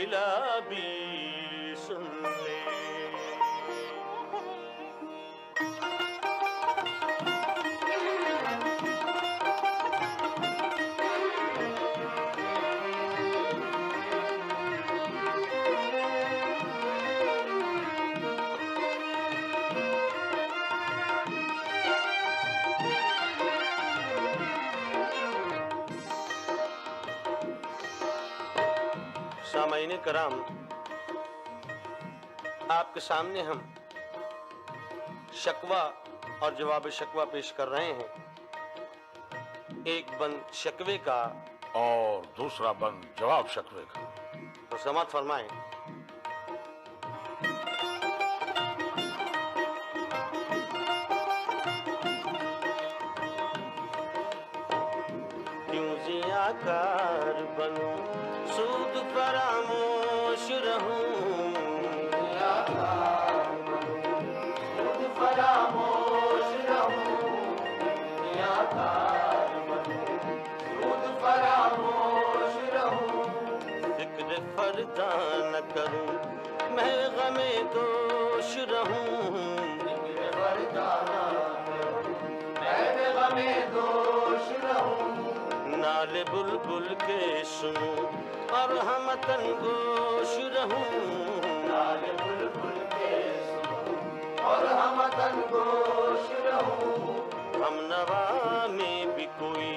سگلا بھی سن لے۔ سامعین کرام، آپ کے سامنے ہم شکوہ اور جواب شکوہ پیش کر رہے ہیں، ایک بند شکوے کا اور دوسرا بند جواب شکوے کا۔ تو سماعت فرمائیں۔ کیوں ضیاء کار بنوں، سود فراموش رہوں، سود فراموش رہوں، سود فراموش رہوں، فکر فردا نہ کروں، میں غم دوش رہوں، فکر فردا نہ کروں، میں غم دوش رہوں، نالے بلبل کے سنوں اور ہم تنگوش رہوں، نالے بلبل کے سنوں اور ہم تنگوش رہوں، ہم نوا میں بھی کوئی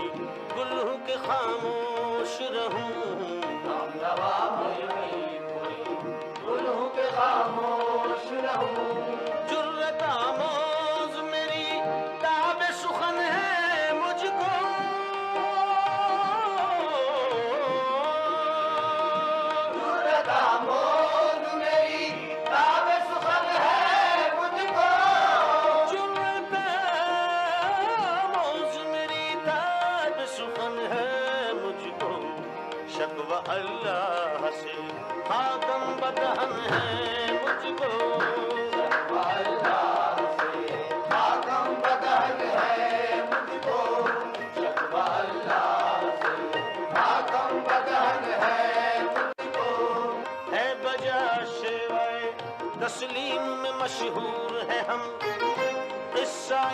گل ہوں کہ خاموش رہوں، ہم نوا میں بھی کوئی گل ہوں کہ خاموش رہوں، جرت آموز میری تاب سخن ہے مجھ کو، شکوہ اللہ سے خاتم بدہن ہے مجھ کو، شکوہ اللہ سے خاتم بدہن ہے مجھ کو، شکوہ اللہ سے خاتم بدہن ہے مجھ کو، ہے بجا شیوائے تسلیم میں مشہور ہے ہم، قصہ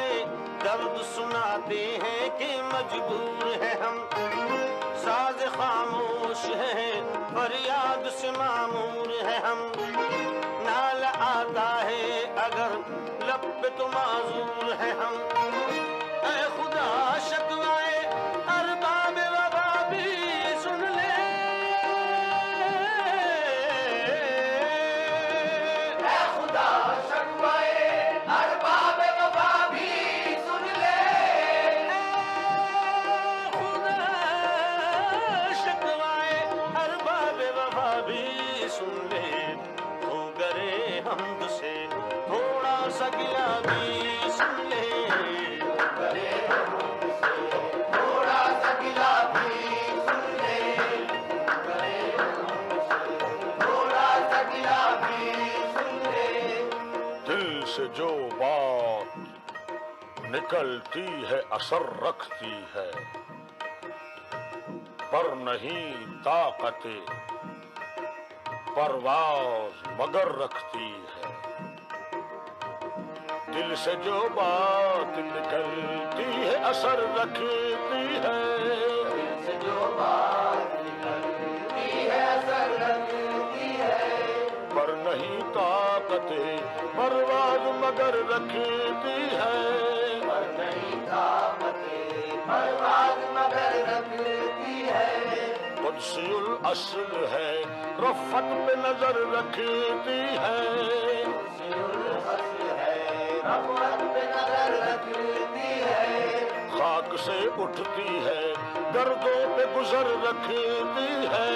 درد سناتے ہیں کہ مجبور ہے ہم، ساز خاموش ہے فریاد سے معمور ہے ہم، نال آتا ہے اگر لب پہ تو معذور ہے ہم، اے خدا شکوائے ارباب وبا بھی سن لے، اے خدا شکوائے ارباب وبا بھی سن لے، سن لے، تو گرے حمد سے تھوڑا سا گلا بھی سن لے، تو گرے حمد سے تھوڑا سا گلا بھی سن لے، تو گرے حمد سے تھوڑا سا گلا بھی سن لے، دل سے جو بات نکلتی ہے اثر رکھتی ہے، پر نہیں طاقت پرواز مگر رکھتی ہے، دل سے جو بات نکلتی ہے اثر رکھتی ہے، دل سے جو بات نکلتی ہے اثر رکھتی ہے، پر نہیں طاقت پرواز مگر رکھتی ہے، پر نہیں طاقت پرواز مگر رکھتی ہے، قدسی الاصل ہے رفعت پہ نظر رکھتی ہے، قدسی الاصل ہے رفعت پہ نظر رکھتی ہے، خاک سے اٹھتی ہے دردوں پہ گزر رکھتی ہے،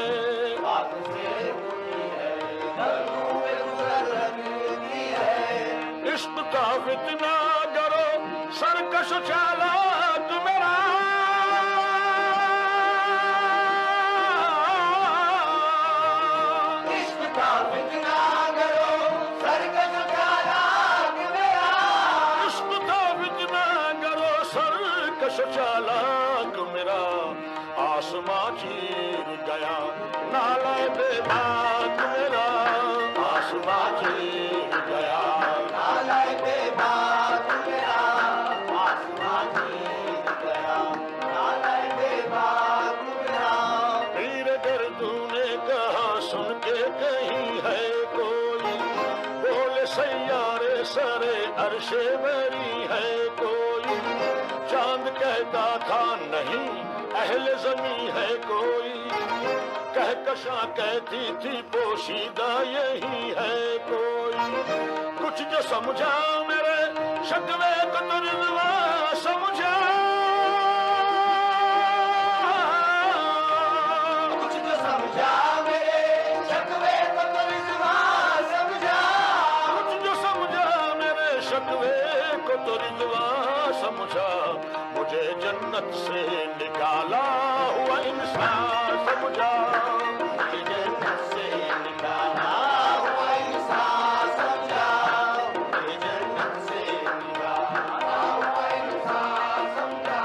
خاک سے اٹھتی ہے دردوں پہ گزر رکھتی ہے، عشق کا فتنہ گرو سرکش چالاک میرا، چالاک میرا آسماں چیر گیا نالے بے باک پیدا تھا نہیں اہل زمیں ہے کوئی، کہکشاں کہتی تھی پوشیدہ یہی ہے کوئی، کچھ جو سمجھا میرے شکوے کو تو رضوان سمجھا، کچھ جو سمجھا میرے شکوے کو تو رضوان سمجھا، کچھ جو سمجھا میرے شکوے کو تو رضوان سمجھا، مجھے جنت سے نکالا ہوا انسان سمجھا، مجھے جنت سے نکالا ہوا انسان سمجھا، مجھے جنت سے نکالا ہوا انسان سمجھا،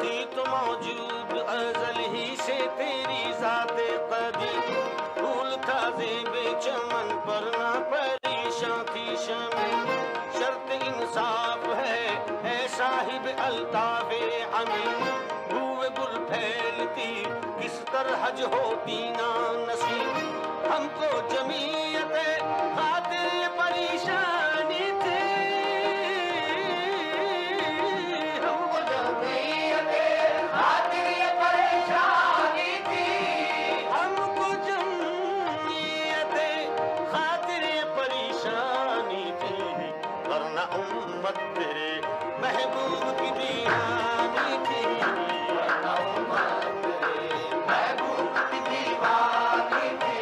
تھی تو موجود ازل ہی سے تیری ذات قدیم، پھول تھا زیب چمن پر نہ پریشان تھی شمع، شرط انصاف ہے اے صاحب الطاف امین، بوئے گل پھیلتی کس طرح جو ہوتی نا نصیب، ہم کو جمعیت خاطر یہ پریشانی تھی، ہم کو جمعیت خاطر یہ پریشانی تھی، ہم کو جمعیت خاطر یہ پریشانی تھی، ورنہ امت تیرے محبوب کی دیوانی تھی، ورنہ امت تیرے محبوب کی دیوانی تھی،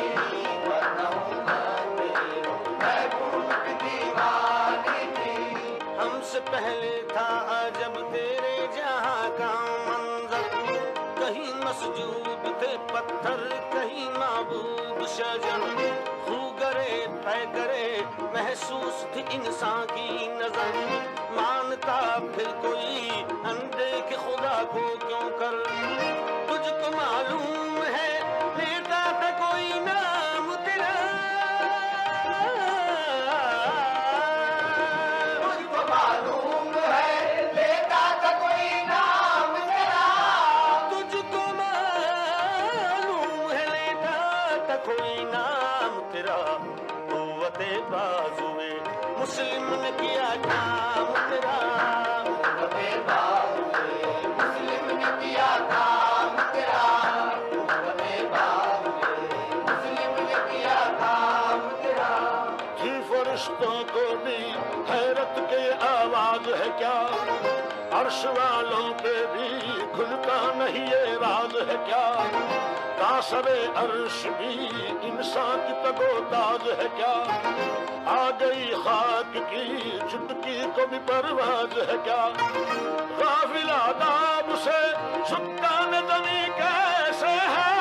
ورنہ امت تیرے محبوب کی دیوانی تھی، ہم سے پہلے تھا عجب تیرے جہاں کا منظر، کہیں مسجود تھے پتھر کہیں معبود شجر، خو گرے پے گرے محسوس تھی انسان کی نظر، مانتا پھر کوئی اندیکھ خدا کو کیوں کر، تجھ کو معلوم ہے لیتا تھا کوئی نام تیرا، تجھ کو معلوم ہے لیتا تھا کوئی نام تیرا، تجھ کو معلوم ہے لیتا تھا کوئی نام تیرا، قوت بازوئے مسلم نے کیا کام تیرا، قوت بازوئے مسلم نے کیا کام تیرا، قوت بازوئے مسلم نے کیا کام تیرا، تھی فرشتوں کو بھی حیرت کے آواز ہے کیا، عرش والوں پہ بھی کھلتا نہیں یہ راز ہے کیا، تاثر عرش بھی انسان کی تگو تاز ہے کیا، آ گئی خاک کی چٹکی کو بھی پرواز ہے کیا، غافل آداب سے سکان زمیں کیسے ہے،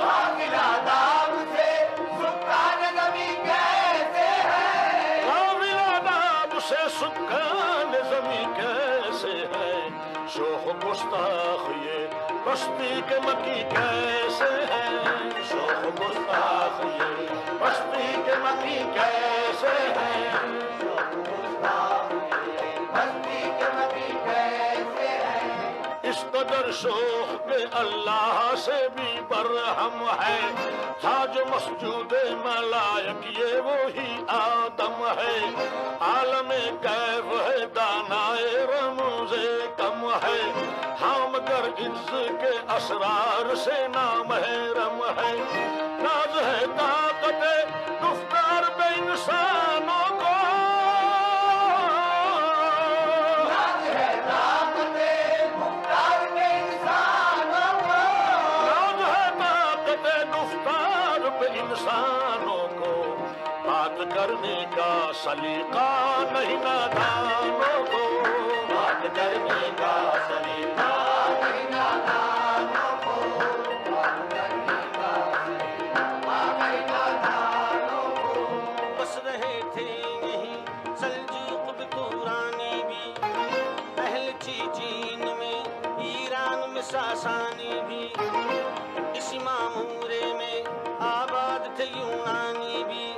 غافل آداب سے سکان زمیں کیسے ہے، غافل آداب سے سکان زمیں کیسے ہے، شوخ گستاخ یہ بستی کے مکی کیسے ہے، شوخ گستاخ یہ بستی کے مکی کیسے ہے، بستی کے نبی کیسے ہے، اس قدر شوخ کے اللہ سے بھی برہم ہے، تھا جو مسجود ملائک یہ وہی آدم ہے، عالم کیف ہے دانائے رمز کم ہے، ہاں مگر عز کے اسرار سے نامحرم ہے، ناز ہے طاقت گفتار بے انسانوں کو، ناز ہے طاقت مختار کے انسانوں کو، ناز ہے طاقت گفتار پہ انسانوں کو، بات کرنے کا سلیقہ نہیں نادانوں کو، بات کرنے کا سلیقہ نہیں نادانوں کو، بات کرنے کا سلیقہ نہیں نادانوں کو، بس رہے تھے یہیں سلجوق بھی تورانی بھی، اہل چیچین میں ایران میں ساسانی بھی، اسی معمورے میں آباد تھے یونانی بھی،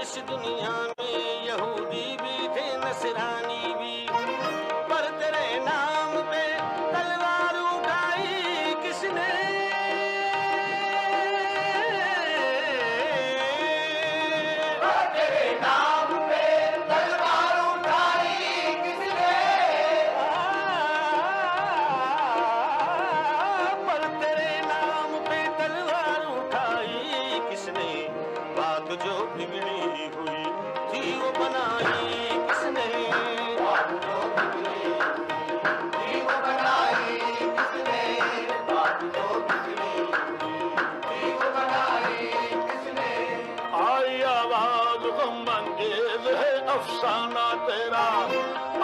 اس دنیا میں یہودی بھی تھے نصرانی بھی، پر تیرے نام پہ تلوار اٹھائی کس نے، پر تیرے نام پہ تلوار اٹھائی کس افسانہ تیرا،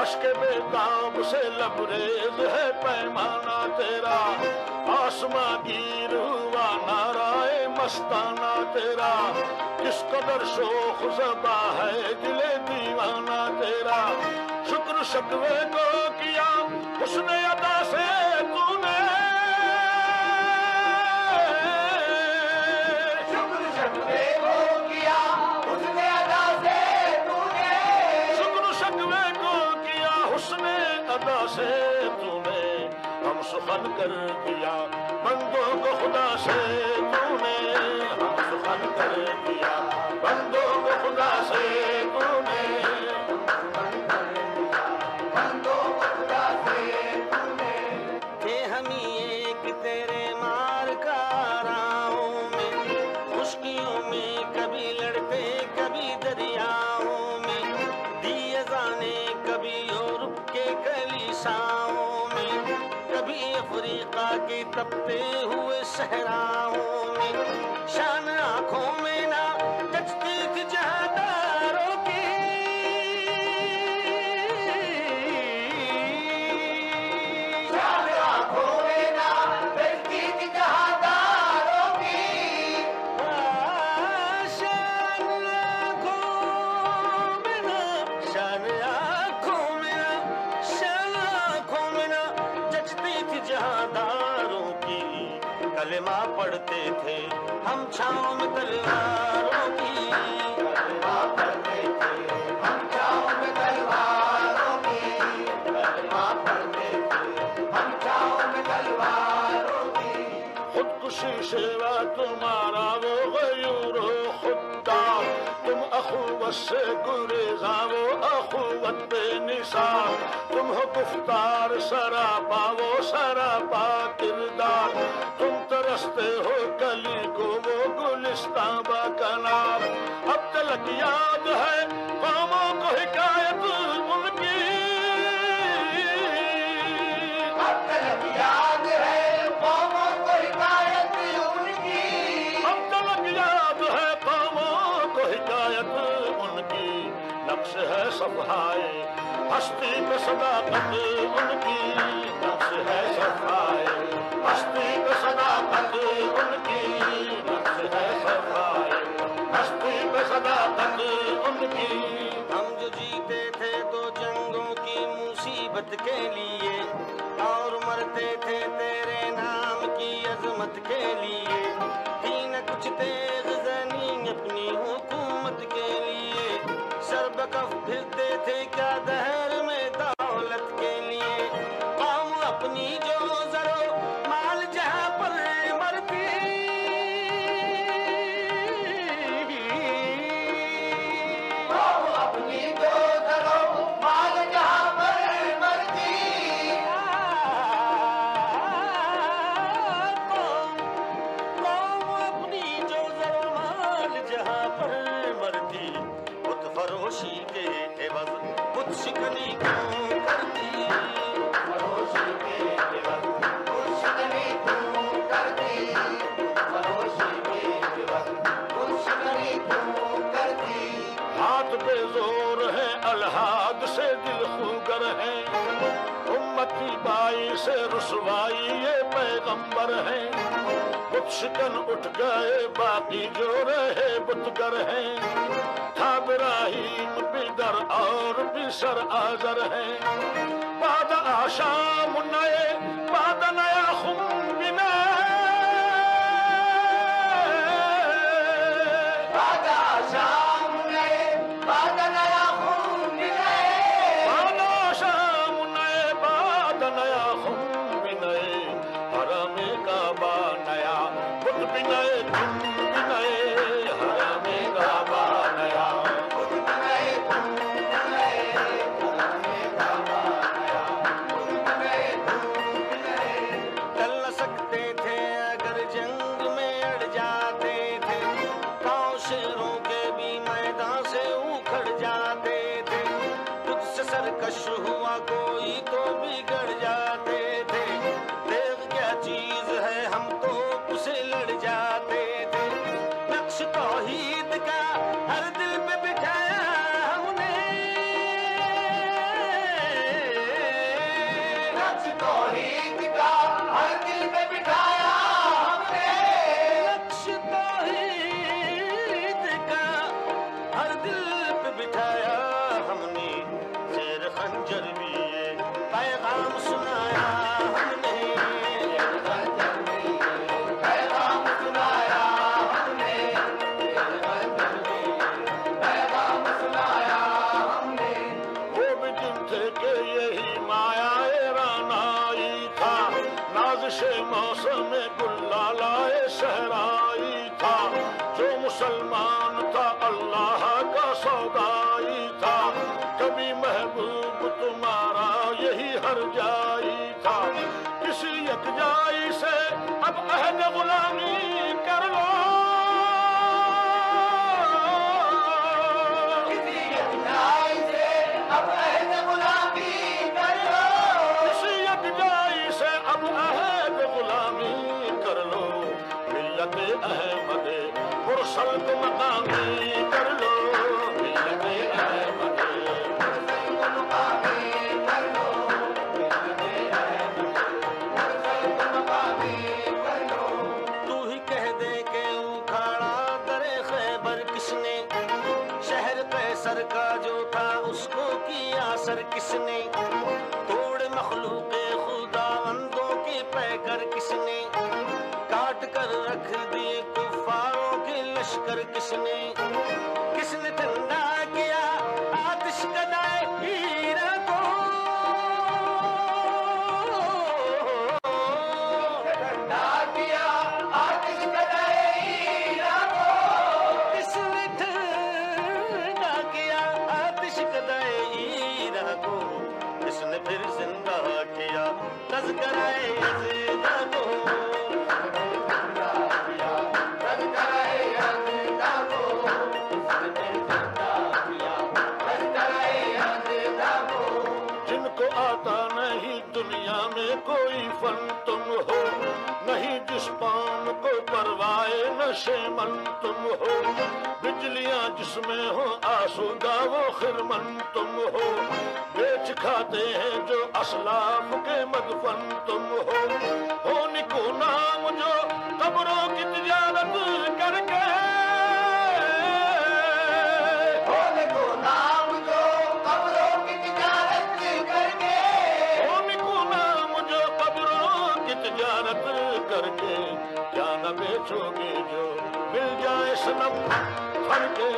اشک بیتاب سے لبریز ہے پیمانہ تیرا، آسماں گیر ہوا نعرہ مستانہ تیرا، کس قدر شوخ زبا ہے دل دیوانہ تیرا، شکر شکوے کو کیا حسن ادا سے تو نے، شکر شکوے کو کیا حسن ادا سے تو نے، شکر شکوے کو کیا حسن ادا سے تو نے، ہم سخن کر دیا بندوں کو خدا سے تو نے، ہم سخن کر دیا بندوں کو خدا سے تو نے، بندوں کو خدا سے تو نے، تھے ہم ایک تیرے مار کاراؤں میں، خشکیوں میں کبھی لڑتے کبھی دریاؤں میں، دیے زانے کبھی یورپ کے کلیساؤں میں، کبھی افریقہ کے تپتے ہوئے صحراؤں میں، شان آنکھوں میں نہ جچتی تھی جہانداروں کی، شان آنکھوں میں نہ بہتی تھی جہانداروں کی، شان آنکھوں میں نہ، شان آنکھوں میں نہ، شان آنکھوں میں نہ جچتی تھی جہانداروں کی، کلمہ پڑھتے تھے ہم چھاؤں میں تلواروں کی، کلمہ پڑھتے تھے ہم چھاؤں میں تلواروں کی، کلمہ پڑھتے تھے ہم چھاؤں میں تلواروں کی، خودکشی سیوا تمہارا وہ غیور و خوددار، تم اخوت سے گریزاں وہ اخوت بے نثار، تم ہو گفتار سراپا وہ سراپا کردار، تم ترستے ہو کلی کو وہ گلستاں باکنار، اب تلک یاد ہے قوموں کو حکایت ان کی، اب تلک یاد ہے قوموں کو حکایت ان کی، اب تلک یاد ہے قوموں کو حکایت ان کی، نقش ہے صفحائے ہستی پہ صداقت ان کی، نقش ہے صفحائے ہستی پہ صداقت ان کی، نقش ہے صفحائے ہستی پہ صداقت ان کی، ہم جو جیتے تھے تو جنگوں کی مصیبت کے لیے، اور مرتے تھے تیرے نام کی عظمت کے لیے، تھی نہ کچھ تیغ زنی اپنی حکومت کے لیے، سر بکف پھرتے تھے کیا دہر میں دولت کے لیے، قوم اپنی جو زرو مال جہاں پر مرتی، قوم اپنی جو ضرور مال جہاں پر مرتی، قوم اپنی جو زر و مال جہاں پر مرتی، بت فروشی کے عوض بت شکنی کیوں کرتی، فروشی کے عوض بت شکنی کیوں کرتی، فروشی کے عوض بت شکنی کیوں کرتی، ہاتھ بے زور ہے الحاد سے دل خوگر ہے، امتی بائی سے رسوائی یہ پیغمبر ہیں، بت شکن اٹھ گئے باقی جو رہے بتگر ہیں، تھا ابراہیم بھی در اور بھی سر آزر ہیں، بعد آشام نئے بعد نیا خم بھی بعد شام نئے بعد نیا خون نئے، بعد آشام نئے بعد نیا خم بھی نئے، حرم کعبہ نیا بت بھی نئے تم بھی نئے، حرم کعبہ نیا خود نئے خون نئے، خود نئے کعبہ نیا، خود نئے خون توحید کا ہر دل میں بٹھایا ہم نے نقش توحید کا ہر دل پہ بٹھایا ہم نے زیر خنجر بھی یہ پیغام سنایا ہم نے پیغام سنایا ہم نے پیغام سنایا ہم نے وہ بھی دن تھے کہ یہی مایا رانائی تھا نازش موسم گل لالائے صحرائی تھا جو مسلمان تھا اللہ کا سودائی تھا کبھی محبوب تمہارا یہی ہر جائی تھا کسی یک جائی سے اب عہد غلامی کر لو کسی یکجائی سے اب عہد غلامی کر لو کسی یک جائی سے اب عہد غلامی کر لو ملت احمد مرسل کو مقامی کر لو ملت احمد تو ہی کہہ دے کہ اکھاڑا در خیبر کس نے شہر قیصر کا جو تھا اس کو کیا سر کس نے توڑ مخلوق خداوندوں کے پیکر کس نے کاٹ کر رکھ دیے کفاروں کے لشکر کس نے ٹھنڈا کیا آتش کدائے ہیرا کو ٹھنڈا کیا آتش کدائے ہیرا کو کس نے ٹھنڈا کیا آتش کدائے ہیرا کو کس نے پھر زندہ کیا تذکرائے زندہ کو جن کو آتا نہیں دنیا میں کوئی فن تم ہو نہیں جس پان کو پروائے نشے من تم ہو بجلیاں جس میں ہو آسودہ وہ خرمن تم ہو بیچ کھاتے ہیں جو اسلاف کے مدفن تم ہو نکو نام جو قبروں کی تجارت کر کے ہونے کو نام جو قبروں کی تجارت کر کے ان کو نام جو قبروں کی تجارت کر کے کیا نہ بیچو گے جو مل جائے صنم پھر کے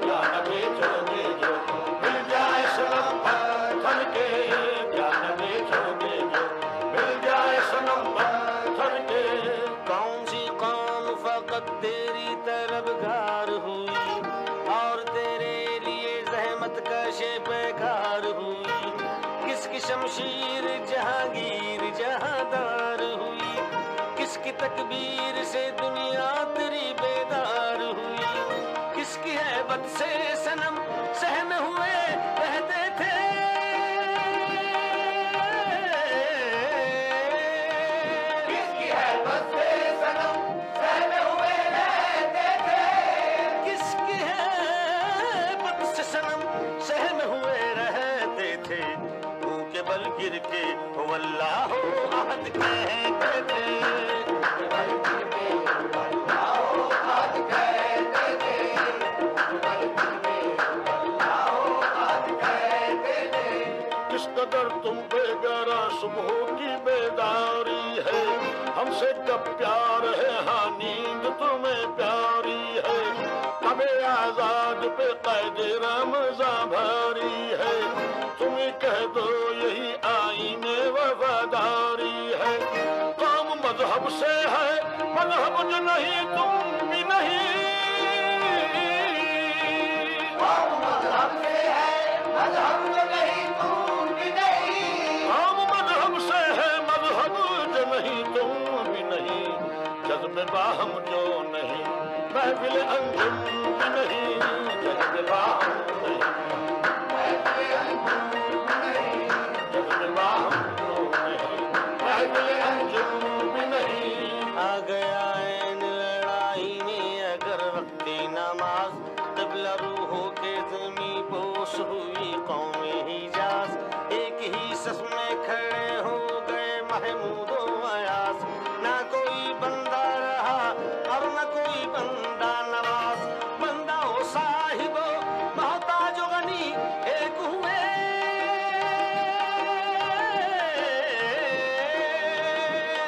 کیا نہ بیچو گے جو مل جائے صنم پھر کے کیا نہ بیچو گے جو مل جائے صنم پھر کے کون سی قوم فقط تیری طلبگار ہوئی اور تیرے لیے زحمت کشے بیکار ہوئی کس کی شمشیر جہانگیر جہاندار ہوئی کس کی تکبیر سے دنیا تیری بیدار ہوئی کس کی ہیبت سے صنم سہم ہوئے رہتے تھے کس کی ہیبت سے صنم سہمے ہوئے رہتے تھے کس کی ہیبت سے صنم سہم ہوئے رہتے تھے منہ کے بل گر کے واللہ احد کہتے تھے آج کہتے تھے کس قدر تم بے گرا صبح کی بیداری ہے ہم سے کب پیار ہے ہاں نیند تمہیں پیاری ہے کب آزاد پہ قید رمضان بھاری ہے تمہیں کہہ دو یہی آئین وفاداری ہے قوم مذہب سے ہے مذہب جو نہیں تم بھی نہیں مذہب سے ہے مذہب جو نہیں تم بھی نہیں ہم مذہب سے ہے مذہب جو نہیں تم بھی نہیں جذب باہم جو نہیں محفل انجم بھی نہیں جذب باہم نہیں جذب باہم جو نہیں محفل انجم بھی نہیں آ گیا این لڑائی میں اگر وقتی نماز قبلہ روحوں کے زمیں بوس ہوئی قوم حجاز ایک ہی صف میں کھڑے ہو گئے محمود و ایاز، نہ کوئی بندہ رہا اور نہ کوئی بندہ نواز، بندہ و صاحب و محتاج و غنی ایک ہوئے،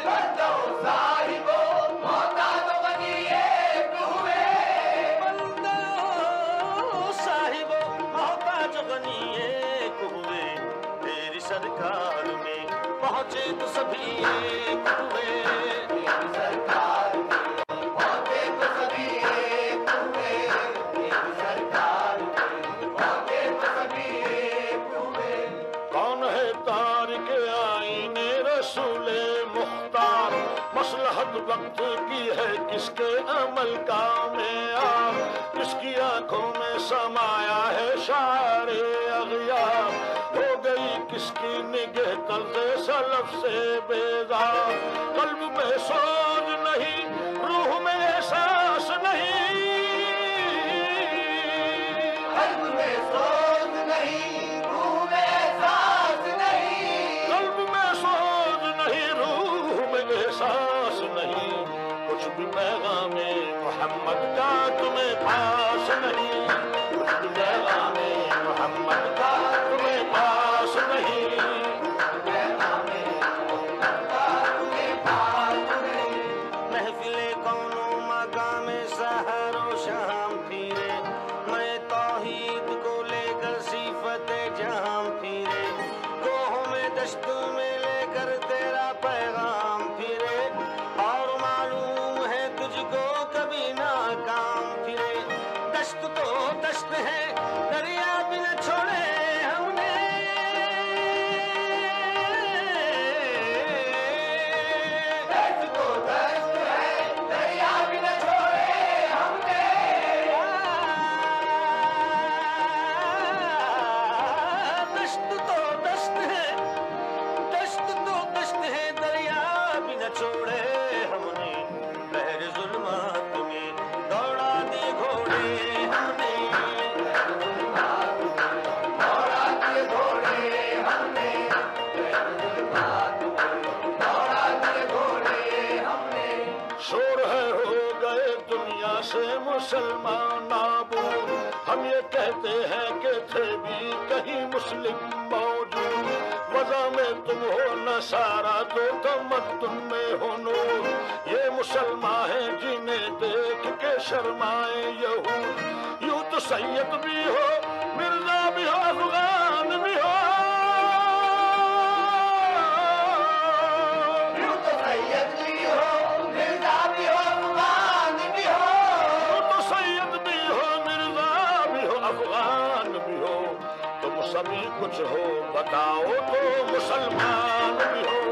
بندہ و صاحب و محتاج و غنی ایک ہوئے، بندہ و صاحب و محتاج و غنی ایک ہوئے، تیری سرکار میں پہنچے تو سبھی ایک ہوئے، تیری سرکار میں پہنچے تو سبھی ایک ہوئے، تیری سرکار میں پہنچے تو سبھی ایک ہوئے۔ کون ہے تارک آئین رسول مختار، مصلحت وقت کی ہے کس کے عمل کا معیار، کس کی آنکھوں میں سمایا ہے شعر اغیار، ہو گئی کس کی نگہ طرز سلف سے بیزار، قلب میں سوز نہیں روح میں احساس نہیں، قلب میں سوز نہیں روح میں احساس نہیں، قلب میں سوز نہیں روح میں احساس نہیں، کچھ بھی پیغام محمد کا تمہیں پاس نہیں، کچھ بھی پیغام محمد کا تمہیں پاس نہیں، محفل کون و مقام سحر و شام پھیرے، میں توحید کو لے کر صفت جام پھیرے، کوہوں میں دشتوں میں لے کر تیرا پیغام پھرے، اور معلوم ہے تجھ کو کبھی ناکام پھرے، دشت تو دشت ہے دریا بھی نہ چھوڑے ہم نے، دشت تو دشت ہے دریا بھی نہ چھوڑے ہم نے، دشت تو دشت ہے، دشت تو دشت ہے دریا بھی نہ چھوڑے ہم نے، بحر ظلمات میں دوڑا دیے گھوڑے ہم نے، دوڑا دیے گھوڑے ہم نے، دوڑا دیے گھوڑے ہم نے، شور ہے ہو گئے دنیا سے مسلمان نابود، ہم یہ کہتے ہیں کہ تھے بھی کہیں مسلم موجود، وضع میں تم ہو نصارہ تو تمدن میں ہو نور، یہ مسلمان ہیں جنہیں دیکھ کے شرمائے یہود، یوں تو سید بھی ہو مرزا بھی ہو افغان بھی ہو، یوں تو سید بھی ہو مرزا بھی ہو افغان بھی ہو، تو سید بھی ہو مرزا بھی ہو افغان بھی ہو، تم سبھی کچھ ہو بتاؤ تو مسلمان بھی ہو،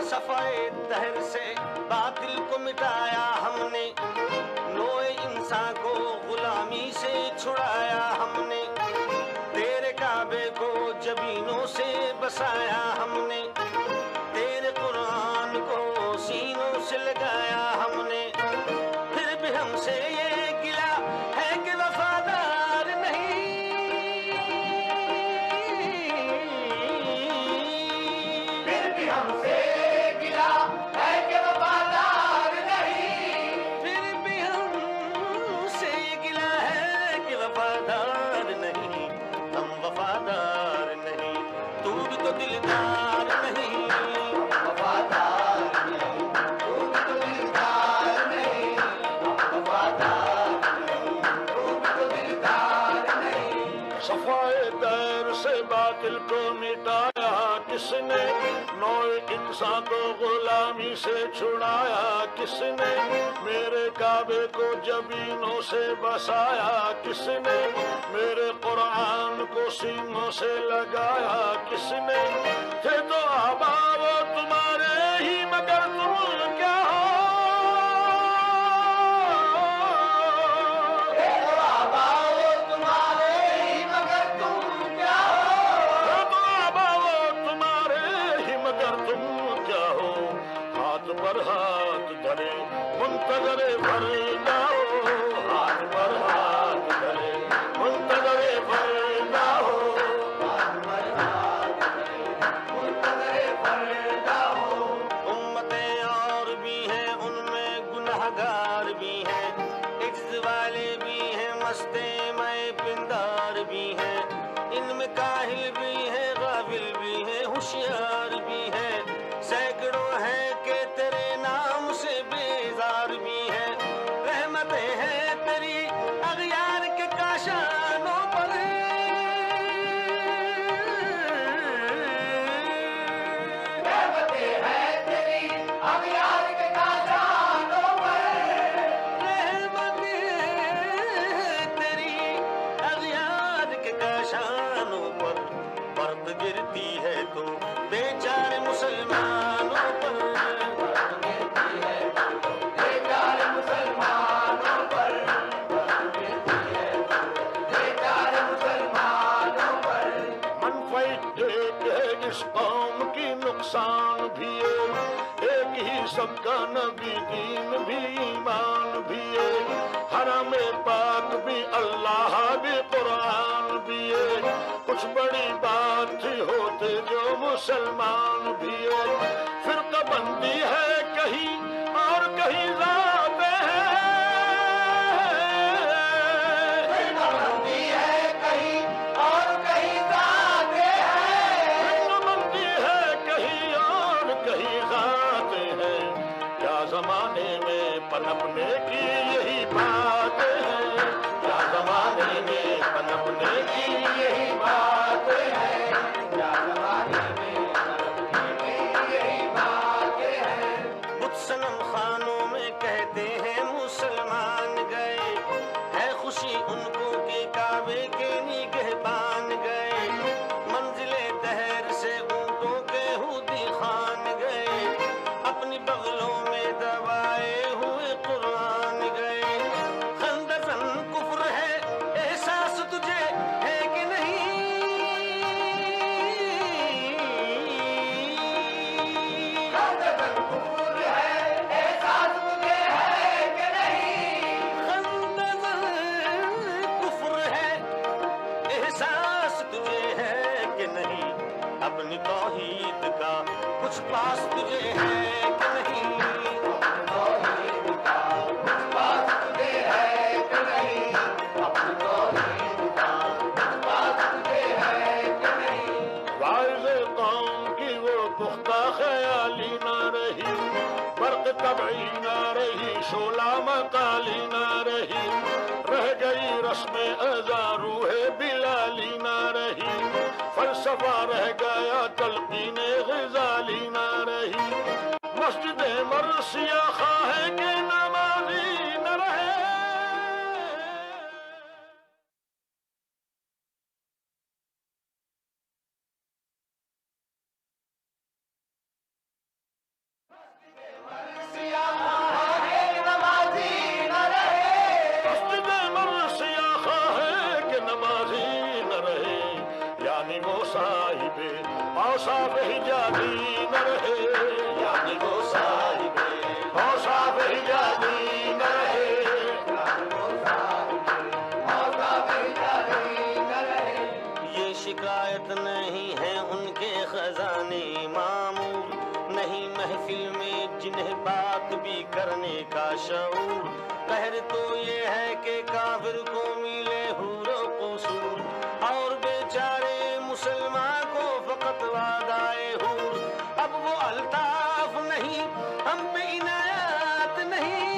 صفائے دہر سے باطل کو مٹایا ہم نے، نوع انسان کو غلامی سے چھڑایا ہم نے، تیرے کعبے کو جبینوں سے بسایا ہم نے، تیرے قرآن کو سینوں سے لگایا ہم نے، پھر بھی ہم سے یہ گلا ہے کہ وفادار نہیں، پھر بھی ہم سے گلا ہے کہ وفادار نہیں، پھر بھی ہم سے یہ گلا ہے کہ وفادار نہیں، ہم وفادار نہیں، تو بھی تو دلدار نہیں، وفادار نہیں، تو بھی تو دلدار نہیں، وفادار نہیں، تو بھی تو دلدار نہیں، صفائے دیر سے باطل کو مٹایا کس نے، نوع انسان کو غلامی سے چھڑایا کس نے، میرے کعبے کو جبینوں سے بسایا کس نے، میرے قرآن کو سینوں سے لگایا کس نے، تھے تو آبا وہ تمہارے ہی مگر تم کیا ہو، آبا وہ تمہارے ہی مگر تم کیا ہو، تو آبا وہ تمہارے ہی مگر تم کیا ہو، ہاتھ پر ہاتھ دھرے منتظر بھر جاؤ، ہنستے میں پندار بھی ہیں، ان میں کاہل بھی ہے، غافل بھی ہے، ہوشیار بھی ہے، سینکڑوں ہیں کہ تیرے نام سے بیزار بھی ہے، رحمتیں ہیں تیری اغیار کے کاشانوں پر، رحمتیں ہیں تیری اغیار کے کاشانوں پر، رحمتیں تیری اغیار کے کاشانوں پر، برد گرتی ہے تو بیچارے مسلمانوں پر، بیچارے مسلمانوں پر، بیچارے مسلمانوں پر، منفعت ایک ہے اس قوم کی، نقصان بھی ایک ہی، سب کا نبی دین بھی ایمان بھی ہے، حرم پاک بھی اللہ بھی قرآن بھی ہے، کچھ بڑی بات تھی ہوتے جو مسلمان بھی ہے، فرقہ بندی ہے کہیں اور کہیں ذات ہے، بندی ہے کہیں اور کہیں ذات ہے، بندی ہے کہیں اور کہیں ذات ہے، کیا زمانے میں پنپنے کی یہی بات ہے، کیا زمانے میں پنپنے کی یہی بات ہے، کیا زمانے میں یہی بات ہے، بت صنم خانوں میں کہتے ہیں مسلمان گئے، ہے خوشی ان کو کہ کعبے کے نگہبان گئے، منزل دہر سے اونٹوں کے ہودی خان گئے، اپنی بغلوں میں دبائے ہوئے قرآن گئے، خندزن کفر ہے احساس تجھے ہے کہ نہیں، کفر ہے احساس تجھے ہے کہ نہیں، خندزن کفر ہے احساس تجھے ہے کہ نہیں، اپنی توحید کا کچھ پاس تجھے ہے کہ نہیں، توحید کا کچھ بات تجھے ہے کہ نہیں، اپنی توحید کا کچھ بات تجھے ہے کہ نہیں، وائز قوم کی وہ پختہ خیالی نہ رہی، برق طبعی نہ رہی، شعلہ مقالی نہ رہی، رہ گئی رسم ازا روح بلالی نہ رہی، فلسفہ رہ گیا تلقین غزالی نہ رہی، مسجد مرثیہ خواہ کے نمازی نہ رہے، نمازی نہ رہے، مسجد مرثیہ خواہ کے نمازی نہ رہے، یعنی وہ صاحب اوصاف حجازی نہ رہے، یعنی وہ صاحب اوصاف حجازی نہ رہے، یہ شکایت نہیں ہے ان کے خزانے معمور، نہیں محفل میں جنہیں بات بھی کرنے کا شعور، قہر تو یہ ہے کہ کافر کو ملے حور و قصور، اور بیچارے مسلمان کو فقط وعدائے حور، اب وہ الطاف نہیں ہم پہ عنایات نہیں،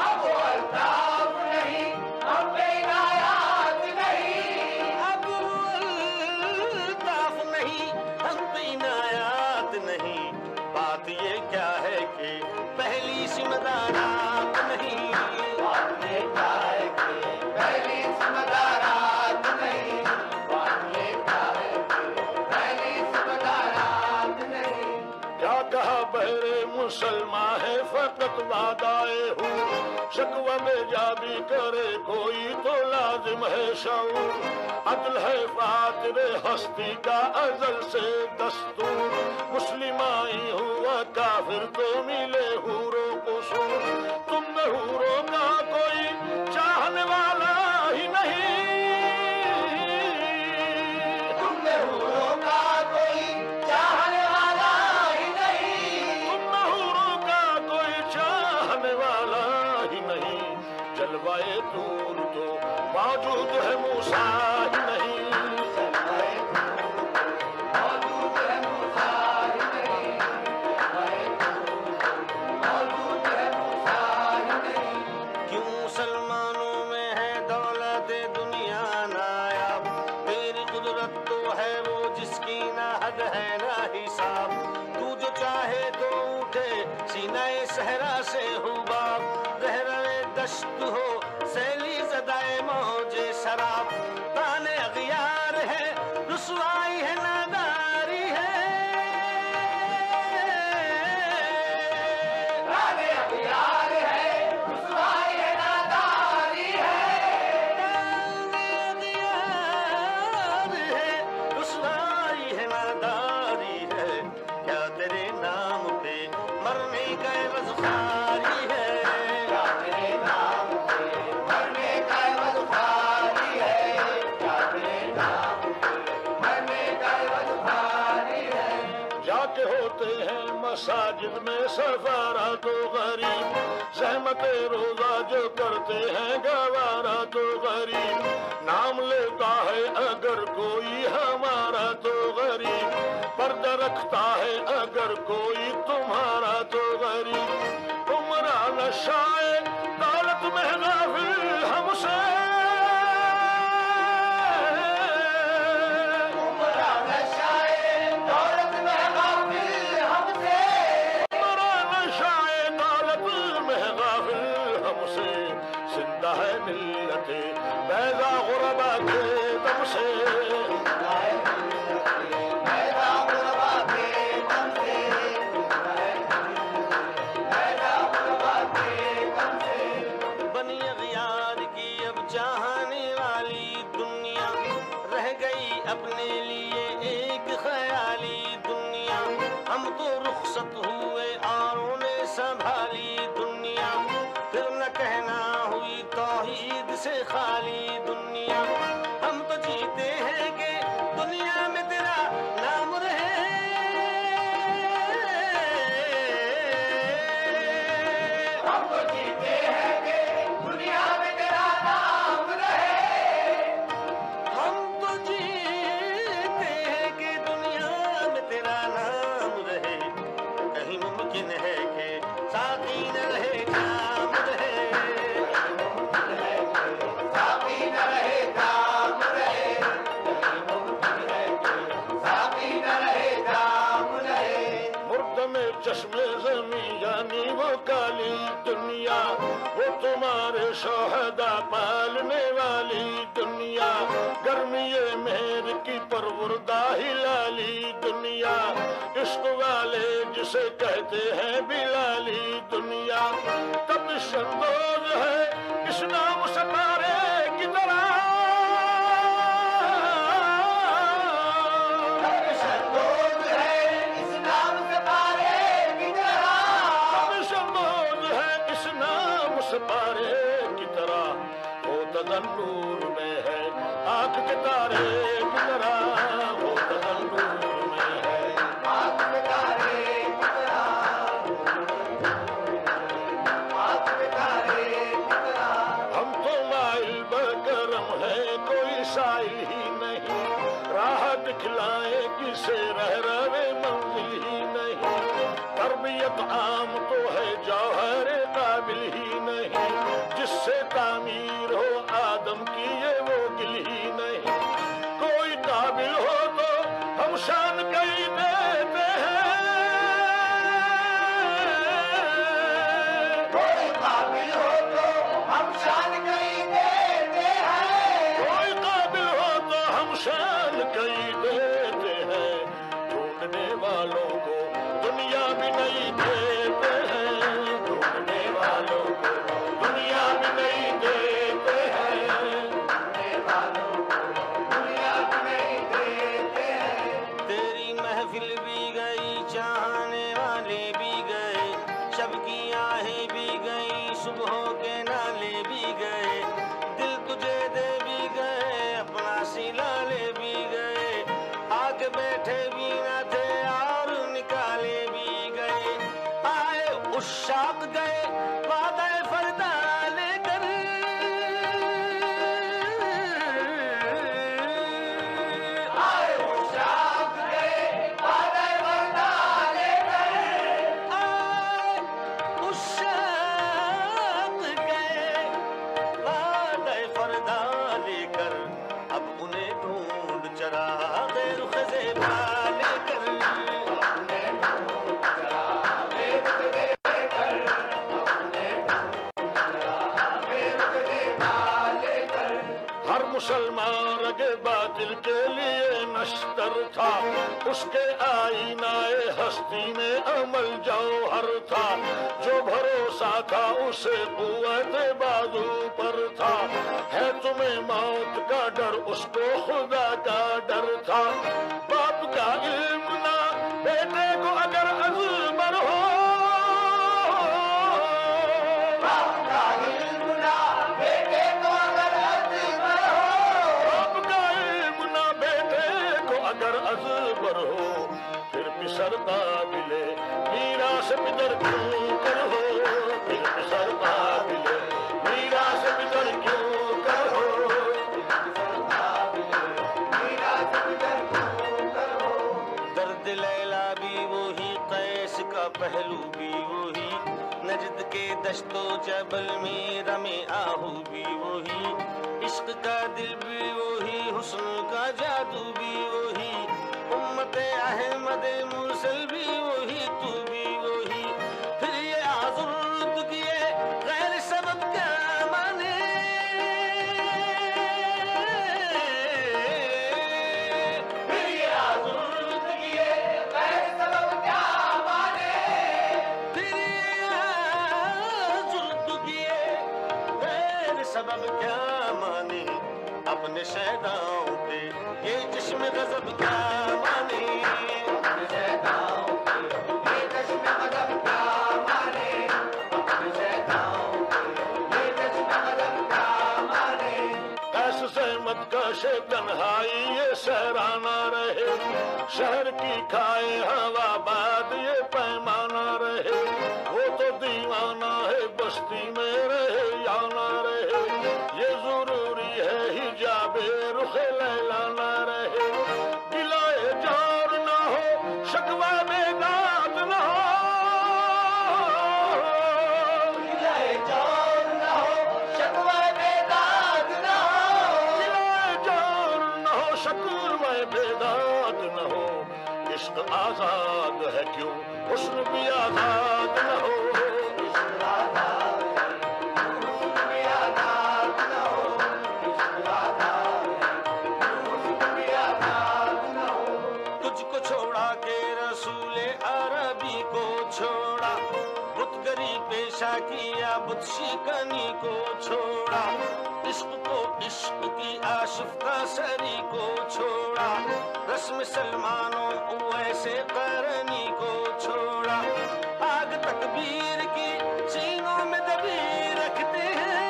اب وہ الطاف نہیں ہم پہ عنایات نہیں، اب الطاف نہیں ہم پہ عنایات نہیں، بات یہ کیا ہے کہ پہلی سمدارات نہیں، بات یہ کیا ہے کہ پہلی سمدارات نہیں، بات یہ کیا ہے کہ پہلی سمدارات نہیں، کیا کہا بہرے مسلمان ہے فقط وعدائے ہوں، شکوہ میں جا بھی کرے کوئی تو لازم ہے شعور، عدل ہے فاتر ہستی کا ازل سے دستور، مسلمائی ہوا کافر تو ملے حور و قصور، تم میں حوروں کا کوئی چاہنے والا ہی نہیں، تم میں حوروں کا کوئی چاہنے والا ہی نہیں، تم میں حوروں کا کوئی چاہنے والا جلوائے طور تو موجود ہے موسیٰ ہی نہیں مسلمانوں میں ہے دولت دنیا نایاب تیری قدرت تو ہے وہ جس کی نہ حد ہے نہ حساب تو جو چاہے تو اٹھے سینہ صحرا سے حباب رہروے دشت ہو سیلی زدائے موج شراب تانے اغیار ہے رسوائی ہے ناداری ہے مساجد میں سفارا تو غریب زحمت روزہ جو کرتے ہیں گوارا تو غریب نام لیتا ہے اگر کوئی ہمارا تو غریب پردہ رکھتا ہے اگر کوئی تمہارا تو غریب عمران شائع دولت میں غافل ہم سے بیضا غربا کے دم سے بنی اغیار کی اب چاہنے والی دنیا رہ گئی اپنے لیے ایک خیالی دنیا ہم تو رخصت ہوئے اوروں نے سنبھالی دنیا پھر نہ کہنا ہوئی توحید سے خالی دنیا ہم تو جیتے ہیں کہ دنیا میں تیرا نام رہے ہم تو جیتے ہیں کہ دنیا میں تیرا نام رہے ہم تو جیتے ہیں کہ دنیا میں تیرا نام رہے کہیں ممکن ہے کہ ساتھی نہ رہے جام رہے چشم زمین یعنی وہ کالی دنیا وہ تمہارے شہداء پالنے والی دنیا گرمی مہر کی پروردہ ہلالی دنیا عشق والے جسے کہتے ہیں بلالی دنیا تب شندوز ہے اس نام ستارے کی طرح سپارے کی طرح وہ تدنور میں ہے آنکھ کے تارے کی طرح وہ تدنور میں ہے آنکھ کے تارے کی طرح آنکھ کے تارے کی طرح ہم تو مائل بکرم ہے کوئی سائل ہی نہیں راہ دکھلائے کسے رہروے منزل ہی نہیں تربیت عام تو ہے جوہر قابل ہی نہیں جس سے تعمیر ہو آدم کی یہ وہ دل ہی نہیں کوئی قابل ہو تو ہم شان کئی دیتے ہیں کوئی قابل ہو تو ہم شان کئی دیتے ہیں کوئی قابل ہو تو ہم شان کئی دیتے ہیں ڈھونڈنے والوں کو دنیا بھی نہیں دیتے ہیں ڈھونڈنے والوں کو دنیا بھی نہیں دیتے ہیں ڈھونڈنے والوں کو دنیا بھی نہیں دیتے ہیں تیری محفل بھی گئی چاہنے والے بھی گئے شب کی آہیں بھی گئی صبحوں کے نالے بھی گئے دل تجھے دے بھی گئے اپنا سلا لے بھی گئے آ کے بیٹھے بھی نہ تھے اور نکالے بھی گئے آئے عشاق گئے وعدہ فردا لے کر مسلمان رگے باطل کے لیے نشتر تھا، اس کے آئینہ ہستی میں عمل جوہر تھا، جو بھروسہ تھا اسے قوت بازو پر تھا، ہے تمہیں موت کا ڈر اس کو خدا کا ڈر تھا، باپ کا علم نہ بیٹے کو اگر ازبر ہو، باپ کا علم نہ بیٹے کو اگر ازبر ہو، باپ کا علم نہ بیٹے کو اگر ازبر ہو، پھر پسرتا ملے میراث پدر کیوں کر ہو، پھر پسرتا ملے میراث پدر کیوں کر ہو، درد لیلا بھی وہی، قیس کا پہلو بھی وہی، نجد کے دشت و جبل میں رمے آہو بھی وہی، عشق کا دل بھی وہی، حسن کا جادو بھی وہی، امت احمد مرسل بھی وہی، تو بھی وہی، پھر یہ آزرد کیے غیر سبب کیا مانے، پھر یہ آزرد کیے غیر سبب کیا مانے، پھر یہ آزرد کیے غیر سبب کیا مانے، اپنے شہداؤں پہ یہ چشم غضب کیا مانے، اپنے شہداؤں پہ یہ چشم غضب کیا مانے، اپنے شہداؤں پہ یہ چشم غضب کیا مانے، قیس زحمت کا شے تنہائی یہ سہرانا رہے، شہر کی کھائے ہوا بعد یہ پیمانہ رہے، وہ تو دیوانہ ہے بستی میں رہے یا نہ رہے، یہ ضروری ہے حجاب رخ لیلا نہ رہے، گلائے جار نہ ہو شکوہ بیداد نہ ہو، گلائے جار نہ ہو شکوہ بیداد نہ ہو، گلائے جار نہ ہو شکوہ بیداد نہ ہو، عشق آزاد ہے کیوں حسن بھی آزاد نہ ہو، عشق آزاد ہے حسن بھی آزاد نہ ہو، عشق آزاد ہے حسن بھی آزاد نہ ہو، تجھ کو چھوڑا کے رسول عربی کو چھوڑا، بتگری پیشہ کیا بت شکنی کو چھوڑا، عشق کو عشق کی آشفتہ سری کو چھوڑا، رسم سلمانوں ویسے قرنی کو چھوڑا، آگ تکبیر کی سینوں میں دبی رکھتے ہیں،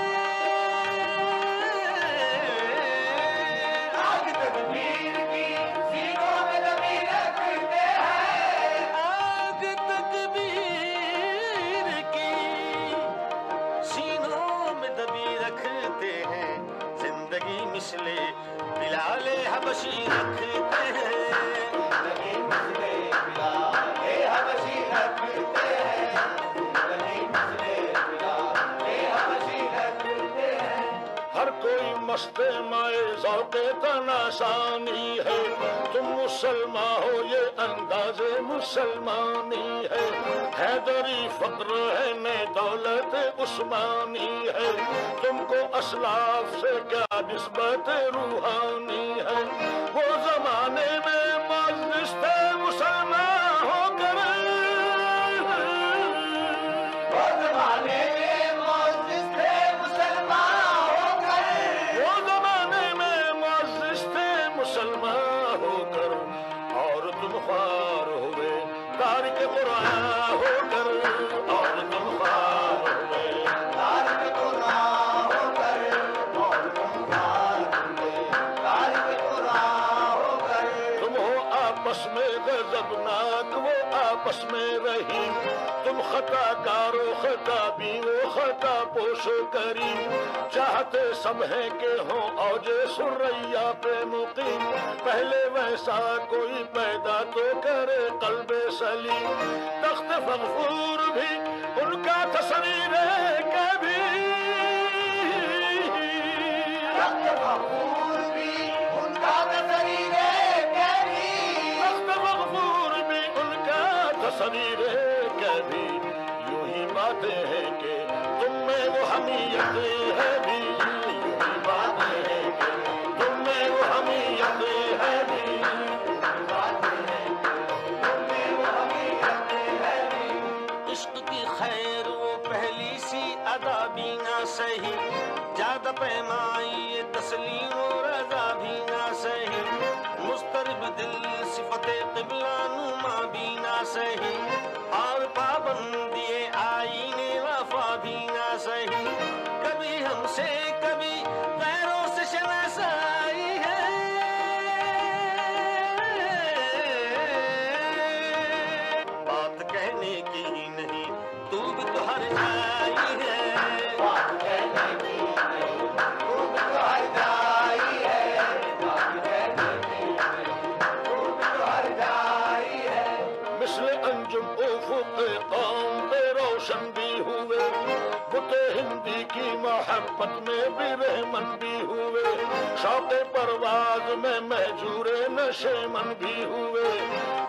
آگ تکبیر کی سینوں میں دبی رکھتے ہیں، آگ تکبیر کی سینوں میں دبی رکھتے ہیں، زندگی مثل بلال حبشی رکھتے ہیں، زندگی مثل بلال حبشی رکھتے ہیں، زندگی مثل بلال حبشی رکھتے ہیں، ہر کوئی مست مائے ذوق تناسانی ہے، تم مسلمان ہو یہ انداز مسلمانی ہے، حیدری فقر ہے نئے دولت عثمانی ہے، تم کو اسلاف سے کیا نسبت روحانی ہے، وہ زمانے میں مجلس تھے مسلمان ہو کر، وہ زمانے میں معزز تھے مسلمان ہو کر، وہ زمانے میں معزز تھے مسلمان ہو کر، اور تم خوار ہوئے تارک قرآن ہو کر، اور تم خوار ہوئے تارک قرآن ہو کر، اور تم خوار ہوئے تارک قرآن ہو کر، تم ہو آپس میں غضبناک وہ آپس میں رہی، تم خطا کارو خطا بھی وہ خطا پوش کری، چاہتے سب ہیں کہ ہوں اوج سریا پہ مقیم، پہلے ویسا کوئی پیدا تو کرے قلب سلیم، تخت مغفور بھی ان کا تصویر کبھی، تخت مغفور بھی ان کا تصویر کبھی، تخت مغفور بھی ان کا تصویر کبھی، یوں ہی باتیں ہیں کہ تم میں وہ حمیت ہے بھی، یوں ہی باتیں ہیں کہ وعدہ بھی نہ سہی، زیادہ پیمائی تسلیم و رضا بھی نہ سہی، مضطرب دل صفت قبلہ نما بھی نہ سہی، اور پابندی آئین وفا بھی نہ سہی، کبھی ہم سے کبھی غیروں سے شناسائی ہے، بات کہنے کی ہی نہیں تو بھی تو ہر جائی ہے، بات کہنے کی نہیں تو بھی تو ہر جائی ہے، بات کہنے کی نہیں تو بھی تو ہر جائی ہے، مثل انجم افق قوم پہ روشن بھی ہوئے، بت ہندی کی محبت میں بھی رحمن بھی ہوئے، شوق پرواز میں مہجور نشیمن بھی ہوئے،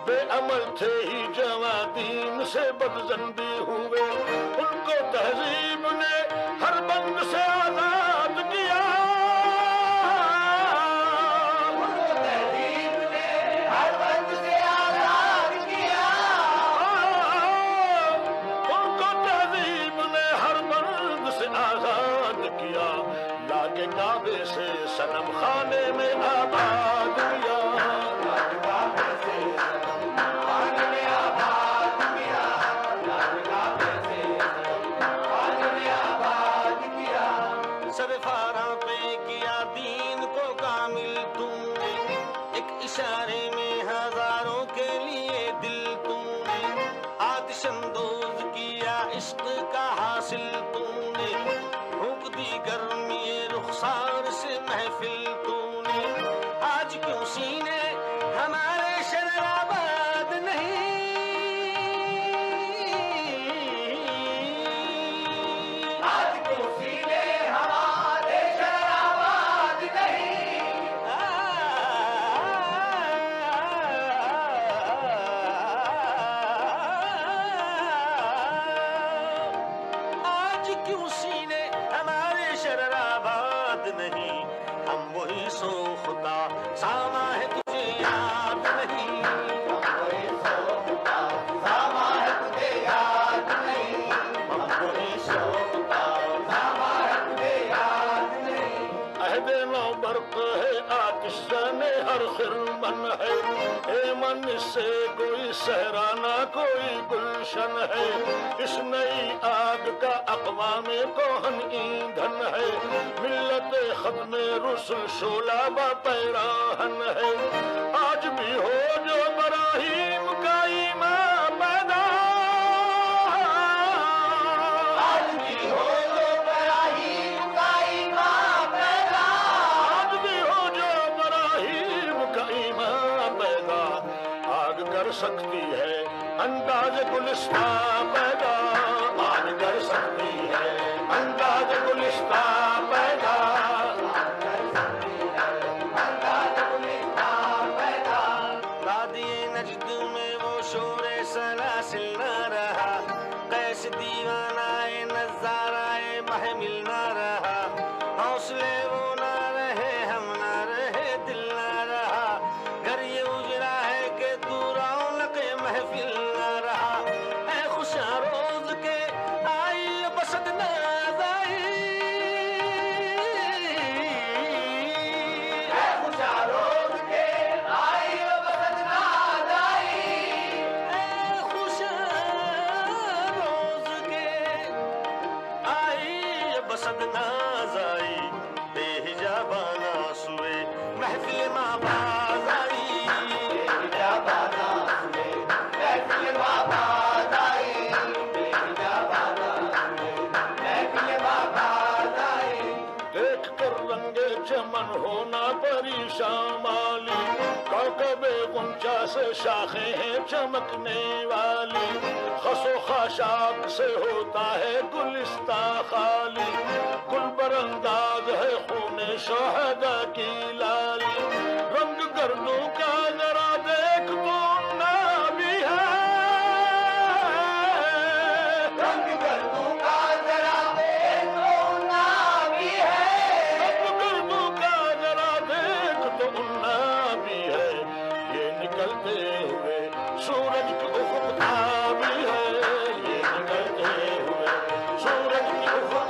بے عمل تھے ہی جواں دین سے بدزن بھی ہوئے، ان کو تہذیب نے ہر بند سے آزاد کیا، ان کو تہذیب نے ہر بند سے آزاد کیا، ان کو تہذیب نے ہر بند سے آزاد کیا، لاکے کعبے سے صنم خانے میں آباد کیا، کعبے سے خانے میں آباد کیا، کعبے سے خانے میں آباد کیا، سر فاراں پہ کیا دین کو کامل تم نے، ایک اشارے میں ہزاروں کے لیے دل تم نے، آتش اندوز کیا عشق کا حاصل تم نے، پھونک دی گرمی رخسار سے محفل تم نے، آج کیوں سینے ہمارے شرر آباد نہیں، آج کیوں سینے ہمارے شرر آباد نہیں، آج کیوں سینے ہمارے شرر آباد نہیں، ہم وہی سو خدا ساما ہے تجھے یاد نہیں، ہم وہی سو خدا ساما ہے تجھے یاد نہیں، ہم وہی سو خدا ساما ہے تجھے یاد نہیں، عہد نو برق ہے آتش زنے ہر خرمن ہے، اے من سے کوئی صحرا نہ کوئی گلشن ہے، اس نئی آگ کا اقوام کوہن ایندھن ہے، ملت ختم رسل شعلہ با پیراہن ہے، آج بھی ہو جو ابراہیم کا ایمان پیدا، آج بھی ہو جو ابراہیم کا ایمان پیدا، آج بھی ہو جو ابراہیم کا ایمان پیدا، آگ کر سکتی ہے انداز گلستان پیدا، آگ کر سکتی ہے انداز گلستان پیدا، وادی نجد میں وہ شور سلاسل نہ رہا، قیس دیوانہ نظارہ محمل نہ رہا، حوصلے وہ نہ رہے ہم نہ رہے دل نہ رہا، گھر یہ اجڑا ہے کہ تو رونق محفل نہ رہا، اے خوشاں روز کے آئی بسد ناز آئی، اے خوشاں روز کے آئی بسد ناز آئی، اے خوشاں روز کے آئی بسد ناز آئی، بے حجابانہ سوئے محفل ماں باز آئی، بے حجابانہ سوئے محفل ماں باز آئی، بے حجابانہ سوئے محفل ماں باز آئی، دیکھ کر رنگے چمن ہونا پریشان مالی، کوکب غنچہ سے شاخیں ہیں چمکنے والی، خس و خاشاک سے ہوتا ہے گلستان خالی، گل برانداز ہے خون شہدا کی لالی، رنگ گردوں کا ذرا دیکھ تو نہ بھی ہے، رنگ گردوں کا ذرا دیکھو نا بھی ہے، رنگ گردوں کا ذرا دیکھ تو نہ بھی ہے، یہ نکلتے ہوئے سورج کی افق بھی ہے، یہ نکلتے ہوئے سورج کی افق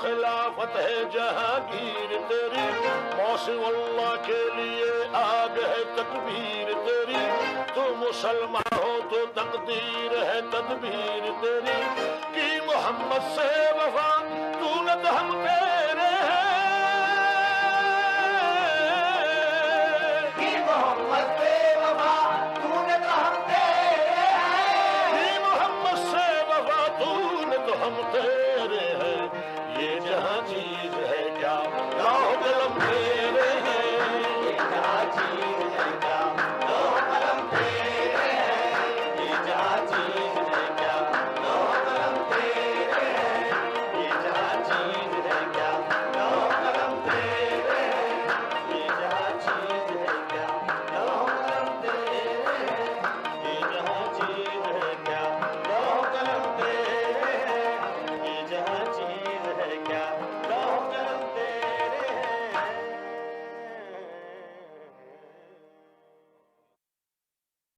خلافت ہے جہانگیر تیری، موسم اللہ کے لیے آگ ہے تکبیر تیری، تو مسلمان ہو تو تقدیر ہے تدبیر تیری، کی محمد سے وفا تو نہ تو ہم تیرے ہیں، کی محمد سے وفا تو نہ تو ہم تیرے ہیں، کی محمد سے وفا تو نہ تو ہم تیرے ہیں، یہ جہاں چیز ہے کیا راہ قلم